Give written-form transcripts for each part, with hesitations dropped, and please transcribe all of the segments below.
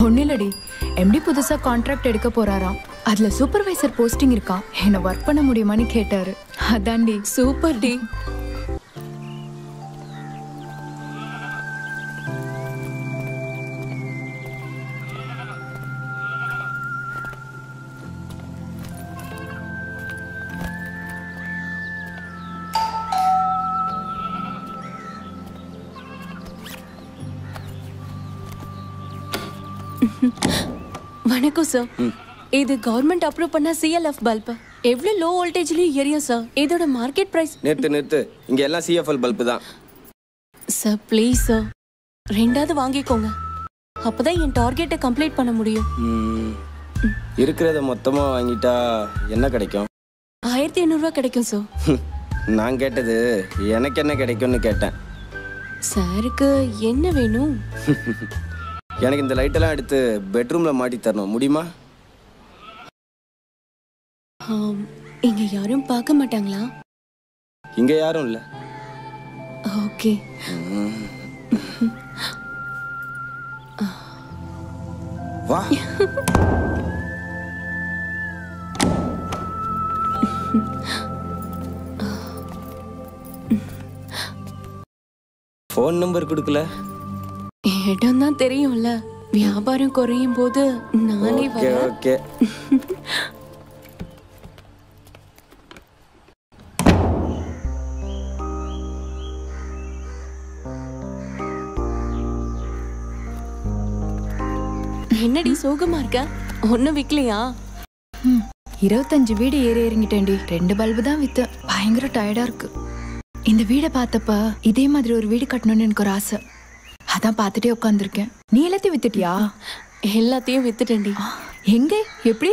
ஒன்னிலடி empty புதுசா contract எடுக்க போறாராம். அதுல சூப்பர்வைசர் போஸ்டிங் இருக்கா. என்ன ஒர்க் பண்ண முடியுமான்னு கேட்டாரு. அதான்டி. சூப்பர் டி. வணக்கம் சார். இது கவர்மெண்ட் அப்ரூவ் பண்ண CLF பல்ப். எவ்வளவு லோ வோல்டேஜ்லயும் எரியும் சார். இதோட மார்க்கெட் பிரைஸ். நிறுத்து. இங்க எல்லாம் CFL பல்ப் தான். சார் ப்ளீஸ் சார், ரெண்டாவது வாங்கிக்கோங்க. அப்பதான் என் டார்கெட்டை கம்ப்ளீட் பண்ண முடியும். இருக்கிறத மொத்தமா வாங்கிட்டா என்ன கிடைக்கும்? 1500 ரூபாய் கிடைக்கும் சார். நான் கேட்டது எனக்கு என்ன கிடைக்கும்னு கேட்டேன். சாருக்கு என்ன வேணும்? எனக்கு இந்த லைட்டெல்லாம் எடுத்து பெட்ரூம்ல மாட்டி தரணும், முடியுமா? இங்க யாரும் பார்க்க மாட்டாங்களா? இங்க யாரும் இல்ல. ஓகே. வா. ஃபோன் நம்பர் கொடுக்கல. இடம் தான் தெரியும்ல, வியாபாரம் குறையும் போது நானே வரேன். ஓகே. என்னடி சோகமா இருக்க? ஒன்னும் விக்கலையா? 25 வீடு ஏறி இறங்கிட்டேன்டி. 2 பல்பு தான் வித்து. பயங்கர டயர்டா இருக்கு. இந்த வீடை பார்த்தப்ப இதே மாதிரி ஒரு வீடு கட்டணும்னு எனக்கு ஒரு ஆசை. அதான் பார்த்துட்டே உட்காந்துருக்கேன். நீ எல்லாத்தையும் வித்துட்டியா? எல்லாத்தையும் வித்துட்டேன்டி. எங்க? எப்படி?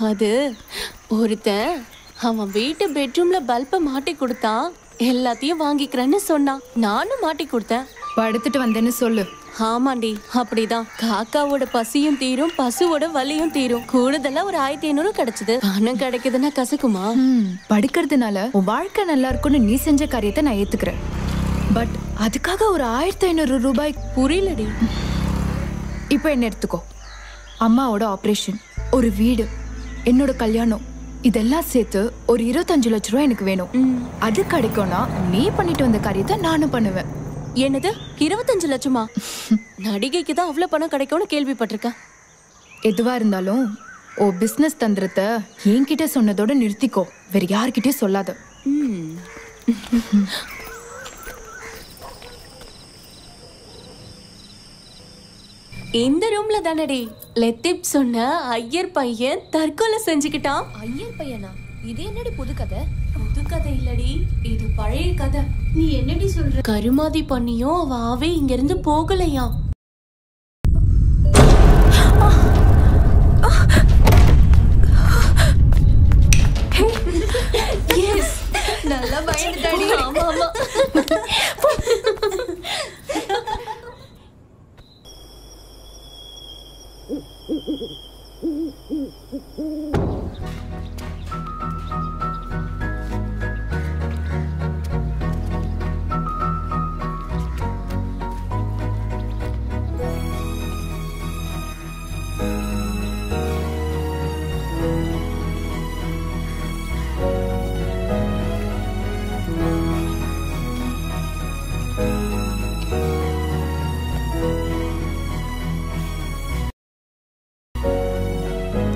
அது ஒருத்தன் அவன் வீட்டு பெட்ரூம்ல பல்ப மாட்டி கொடுத்தான். எல்லாத்தையும் வாங்கிக்கிறேன்னு சொன்னான். நானும் மாட்டி கொடுத்தேன். படுத்துட்டு வந்தேன்னு சொல்லு. ஆமாண்டி, அப்படிதான். காக்காவோட பசியும் தீரும், பசுவோட வலியும் தீரும். கூடுதலா ஒரு 1500 கிடைச்சது. பணம் கிடைக்குதுன்னா கசக்குமா? படுக்கிறதுனால உன் வாழ்க்கை நல்லா இருக்கும்னு நீ செஞ்ச காரியத்தை நான் ஏத்துக்கிறேன். பட் அதுக்காக ஒரு 1500 ரூபாய் புரியலடி. இப்போ என்ன எடுத்துக்கோ. அம்மாவோட ஆபரேஷன், ஒரு வீடு, என்னோட கல்யாணம், இதெல்லாம் சேர்த்து ஒரு 25 லட்சம் ரூபாய் எனக்கு வேணும். அது கிடைக்கும்னா நீ பண்ணிட்டு வந்த காரியத்தை நானும் பண்ணுவேன். என்னது 25 லட்சமா? நடிகைக்கு தான் அவ்வளவு பணம் கிடைக்கும்னு கேள்விப்பட்டிருக்கேன். எதுவா இருந்தாலும் ஓ பிசினஸ் தந்திரத்தை என்கிட்ட சொன்னதோட நிறுத்திக்கோ. வேற யார்கிட்டயும் சொல்லாத. இந்த ரூம்ல தானடி லத்தீப் சொன்ன ஐயர் பையன் தற்கொலை செஞ்சுக்கிட்டான். ஐயர் பையனா? இது என்னடி புது கதை? புது கதை இல்லடி, இது பழைய கதை. நீ என்னடி சொல்ற? கருமாதி பண்ணியும் அவ ஆவே இங்க இருந்து போகலையா. நல்லா பயந்துட்டாடி. ஆமா ஆமா.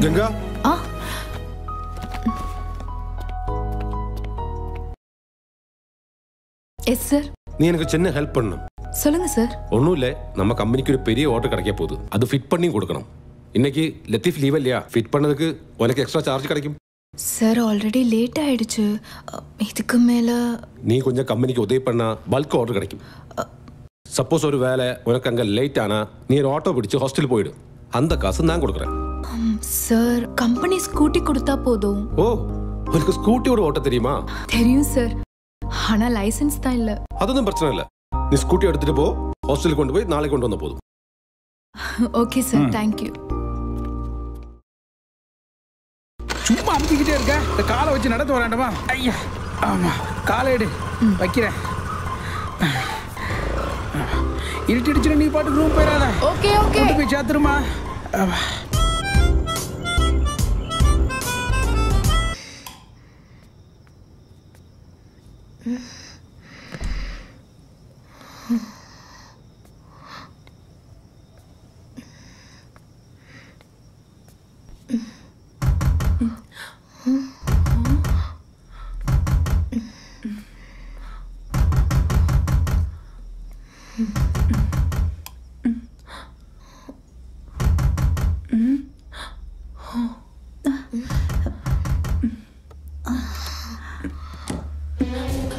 Ganga, yes sir. நீ எனக்கு சின்ன ஹெல்ப் பண்ணணும். சொல்லுங்க சார். ஒன்றும் இல்லை, நம்ம கம்பெனிக்கு ஒரு பெரிய ஆர்டர் கிடைக்க போகுது. அது ஃபிட் பண்ணி கொடுக்கணும். இன்னைக்கு லத்தீஃப் லீவ் இல்லையா? ஃபிட் பண்ணதுக்கு உனக்கு எக்ஸ்ட்ரா சார்ஜ் கிடைக்கும். சார் ஆல்ரெடி லேட் ஆயிடுச்சு. இதுக்கு மேல நீ கொஞ்சம் கம்பெனிக்கு உதவி பண்ணா பல்க் ஆர்டர் கிடைக்கும். சப்போஸ் ஒரு வேலை உனக்கு அங்கே லேட் ஆனா நீ ஒரு ஆட்டோ பிடிச்சு ஹாஸ்டல் போயிடு. அந்த காசு நான் கொடுக்குறேன். சார் கம்பெனி ஸ்கூட்டி கொடுத்தா போதும். ஓ, உனக்கு ஸ்கூட்டியோட ஓட்ட தெரியுமா? தெரியும் சார், ஆனா லைசென்ஸ் தான் இல்ல. அதொന്നും பிரச்சனை இல்லை. நீ ஸ்கூட்டி எடுத்துட்டு போ, ஹாஸ்டலுக்கு கொண்டு போய் நாளைக்கு கொண்டு வந்த போதும். Okay sir, thank you. சும்மா அமுத்திக்கிட்டே இருக்க, இந்த காலை வச்சு நடத்து வராண்டமா? ஐயா, ஆமா, காலை எடு, வைக்கிறேன். இருட்டிடுச்சுன்னு நீ பாட்டுக்கு ரூம் போயிடாத. ஓகே ஓகே கொண்டு போய் சேர்த்துருமா.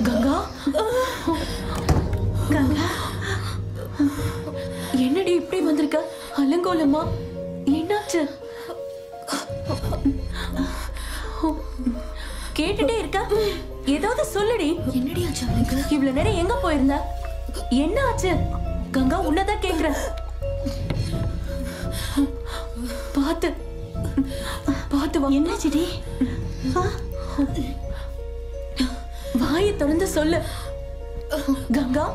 கங்கா கங்கா என்னடி இப்படி வந்திருக்க? அலங்கோலமா என்னாச்சு? கேட்டுட்டே இருக்க, ஏதாவது சொல்லுடி. என்னடி ஆச்சு அவனுக்கு? இவ்வளவு நேரம் எங்க போயிருந்த? என்ன ஆச்சு? கங்கா உன்னதான் கேக்குறேன். பாத்து பாத்து வா. என்னாச்சுடி? வாயை திறந்து சொல்லு. கங்கா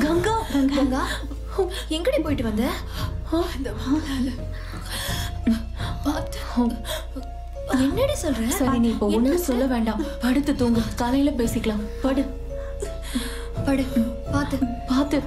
கங்கா கங்கா எங்கடி போயிட்டு வந்த? என்னடி சொல்ற? சரி, நீ இப்போ ஒண்ணும் சொல்ல வேண்டாம். படுத்து தூங்கு, காலையில பேசிக்கலாம். படு படு. பாத்து பாத்து.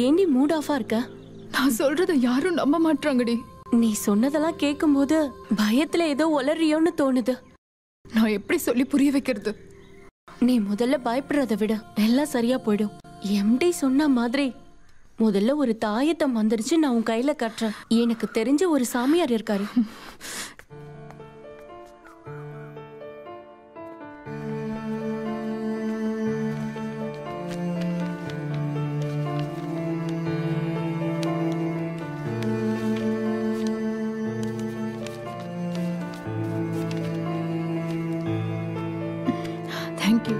ஏண்டி மூட் ஆஃபா இருக்க? நான் சொல்றத யாரும் நம்ப மாட்டாங்கடி. நீ சொன்னதெல்லாம் கேட்கும்போது பயத்துல ஏதோ உளறியோன்னு தோணுது. நான் எப்படி சொல்லி புரிய வைக்கிறது? நீ முதல்ல பயப்படுறத விட எல்லாம் சரியா போயிடும். எம்டி சொன்ன மாதிரி முதல்ல ஒரு தாயத்தை மந்திரிச்சு நான் உன் கையில கட்டுறேன். எனக்கு தெரிஞ்ச ஒரு சாமியார் இருக்காரு. தேங்க்யூ.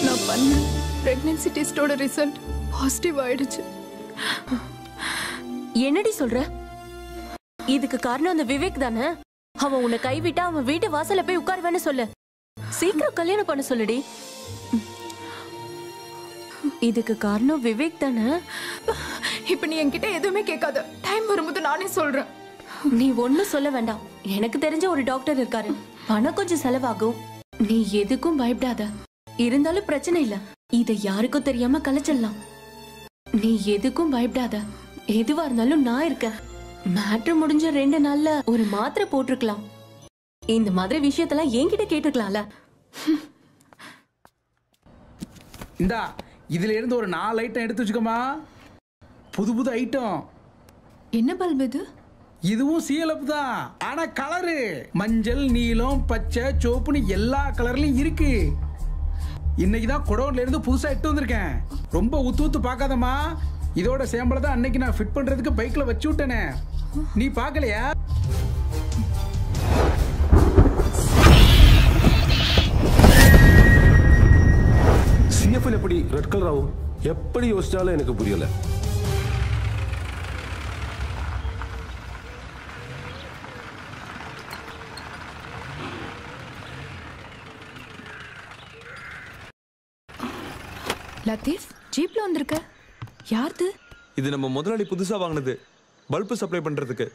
நான் பண்ண பிரெக்னன்சி டெஸ்டோட ரிசல்ட் பாசிட்டிவ் ஆயிடுச்சு. என்னடி சொல்ற? இதுக்கு காரணம் அந்த விவேக் தானே? அவன் உன்னை கைவிட்டா அவன் வீட்டு வாசல்ல போய் உட்காருவேன்னு சொல்லு. சீக்கிரம் கல்யாணம் பண்ண சொல்லுடி. இதுக்கு காரணம் விவேக் தானே? இப்ப நீ என்கிட்ட எதுவுமே கேட்காத. டைம் வரும்போது நானே சொல்றேன். நீ ஒண்ணும் சொல்ல வேண்டாம். எனக்கு தெரிஞ்ச ஒரு டாக்டர் இருக்காரு. பணம் கொஞ்சம் செலவாகும். நீ எதுக்கும் பயப்படாத. இருந்தாலும் பிரச்சனை இல்ல. இத யாருக்கும் தெரியாம கலைச்சிடலாம். நீ எதுக்கும் பயப்படாத. எதுவா இருந்தாலும் நான் இருக்கேன். மேட்ரு முடிஞ்ச 2 நாள்ல ஒரு மாத்திரை போட்டிருக்கலாம். இந்த மாதிரி விஷயத்தெல்லாம் என்கிட்ட கேட்டிருக்கலாம்ல. இந்தா இதுல இருந்து ஒரு 4 ஐட்டம் எடுத்து வச்சுக்கோமா. புது புது ஐட்டம். என்ன பல்பு இது? இதுவும் சீலப் தான். ஆனா கலரு மஞ்சள், நீலம், பச்சை, சிவப்புன்னு எல்லா கலர்லயும் இருக்கு. இன்னைக்கு தான் குடோன்ல இருந்து புதுசா எடுத்து வந்திருக்கேன். ரொம்ப ஊத்து ஊத்து பார்க்காதம்மா. இதோட சேம்பளை தான் அன்னைக்கு நான் ஃபிட் பண்றதுக்கு பைக்ல வச்சு விட்டேனே. நீ பார்க்கலையா? சிஎஃப்எல் எப்படி ரெட் கலர் ஆகும்? எப்படி யோசிச்சாலும் எனக்கு புரியல. லத்தீஃப், ஜீப்ல வந்திருக்க. யாருது? இது நம்ம முதலாளி புதுசா வாங்கினது, பல்பு சப்ளை பண்றதுக்கு.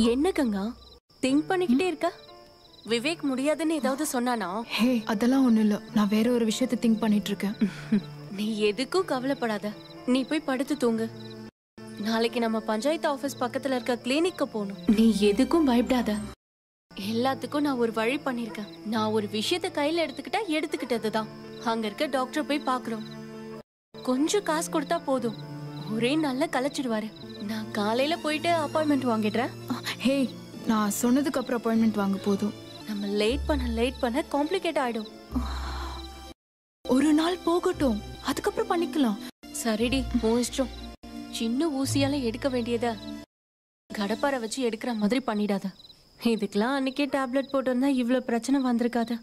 என்ன கங்கா திங்க் பண்ணிக்கிட்டே இருக்க? விவேக் முடியாதுன்னு ஏதாவது சொன்னானா? ஹே அதெல்லாம் ஒண்ணும் இல்ல, நான் வேற ஒரு விஷயத்தை திங்க் பண்ணிட்டு இருக்கேன். நீ எதுக்கும் கவலைப்படாத, நீ போய் படுத்து தூங்கு. நாளைக்கு நம்ம பஞ்சாயத்து ஆபீஸ் பக்கத்துல இருக்க கிளினிக்கு போகணும். நீ எதுக்கும் பயப்படாத. எல்லாத்துக்கும் நான் ஒரு வழி பண்ணிருக்கேன். நான் ஒரு விஷயத்த கையில எடுத்துக்கிட்டதுதான். அங்க இருக்க டாக்டர் போய் பாக்குறோம். கொஞ்சம் காசு கொடுத்தா போதும், ஒரே நாள்ல கலைச்சிடுவாரு. நான் காலையில போயிட்டு அப்பாயின்மெண்ட் வாங்கிடுறேன். ஹே நான் சொன்னதுக்கு அப்புறம் அப்பாயின்மெண்ட் வாங்க போதும். நம்ம லேட் பண்ண காம்ப்ளிகேட் ஆயிடும். ஒரு நாள் போகட்டும், அதுக்கப்புறம் பண்ணிக்கலாம். சரிடி, உன் இஷ்டம். சின்ன ஊசியால எடுக்க வேண்டியத கடப்பாரை வச்சு எடுக்கிற மாதிரி பண்ணிடாத. இதுக்கெல்லாம் அன்னைக்கே டேப்லெட் போட்டிருந்தா இவ்வளவு பிரச்சனை வந்திருக்காது.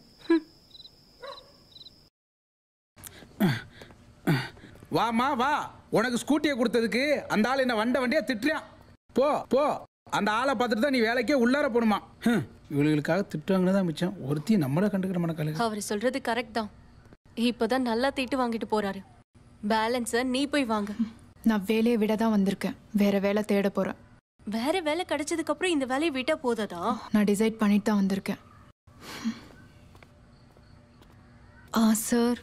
வாமா வா, உனக்கு ஸ்கூட்டியை கொடுத்ததுக்கு அந்த ஆள் என்ன வண்டியா திட்டுறான். போ போ, அந்த ஆளை பார்த்துட்டு தான் நீ வேலைக்கே உள்ளார போகணுமா. இவளுகளுக்காக திட்டுவாங்கன்னு தான் மிச்சம். ஒருத்தி நம்மள கண்டுக்கிற மனக்கலை. அவர் சொல்றது கரெக்ட் தான். இப்பதான் நல்லா திட்டு வாங்கிட்டு போறாரு. பேலன்ஸ நீ போய் வாங்க. நான் வேலையை விட தான் வந்திருக்கேன், வேற வேலை தேட போறேன். வேற வேலை கிடைச்சதுக்கு அப்புறம் இந்த வேலையை விட்டா போதாதா? நான் டிசைட் பண்ணிட்டு தான் வந்திருக்கேன். சார்,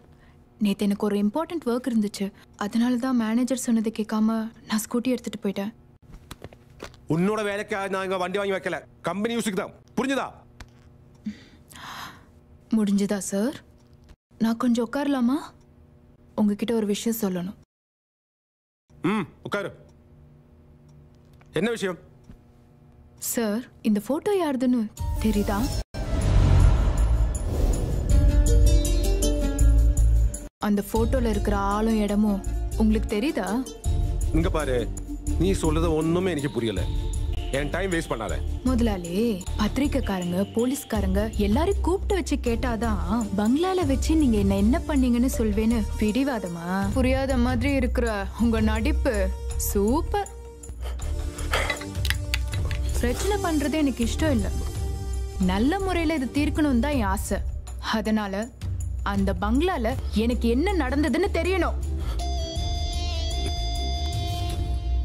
நேற்று எனக்கு ஒரு இம்பார்ட்டன்ட் ஒர்க் இருந்துச்சு, அதனால தான் மேனேஜர் சொன்னதை கேட்காம நான் ஸ்கூட்டி எடுத்துட்டு போயிட்டேன். உன்னோட வேலைக்காக நான் இங்க வண்டி வாங்கி வைக்கல, கம்பெனி யூஸுக்கு தான். புரிஞ்சுதா? முடிஞ்சுதா சார்? நான் கொஞ்சம் உட்காரலாமா? உங்ககிட்ட ஒரு விஷயம் சொல்லணும். உட்காரு. என்ன விஷயம்? சார், இந்த போட்டோ யாருதுன்னு தெரியுதா? அந்த போட்டோல இருக்கிற ஆளும் இடமும் உங்களுக்கு தெரியுதா? இங்க பாரு, நீ சொல்றது ஒண்ணுமே எனக்கு புரியல. என் டைம் வேஸ்ட் பண்ணாத. முதலாளி, பத்திரிக்கைக்காரங்க, போலீஸ்காரங்க எல்லாரும் கூப்பிட்டு வச்சு கேட்டாதான் பங்களால வச்சு நீங்க என்ன பண்ணீங்கன்னு சொல்வேன்னு பிடிவாதமா? புரியாத மாதிரி இருக்கிற உங்க நடிப்பு சூப்பர். பிரச்சனை பண்றது எனக்கு இஷ்டம் இல்ல, நல்ல முறையில இது தீர்க்கணும் தான் என் ஆசை. அதனால அந்த பங்களால எனக்கு என்ன நடந்ததுன்னு தெரியணும்.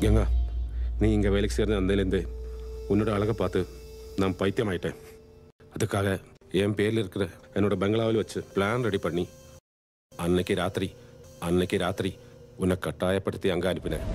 ஏங்க, நீ இங்க வேலைக்கு சேர்ந்த அந்தலேருந்து உன்னோட அழகை பார்த்து நான் பைத்தியம் ஆயிட்டேன். அதுக்காக என் பேர்ல இருக்கிற என்னோட பங்களாவில் வச்சு பிளான் ரெடி பண்ணி அன்னைக்கு ராத்திரி உன்னை கட்டாயப்படுத்தி அங்க அனுப்பினேன்.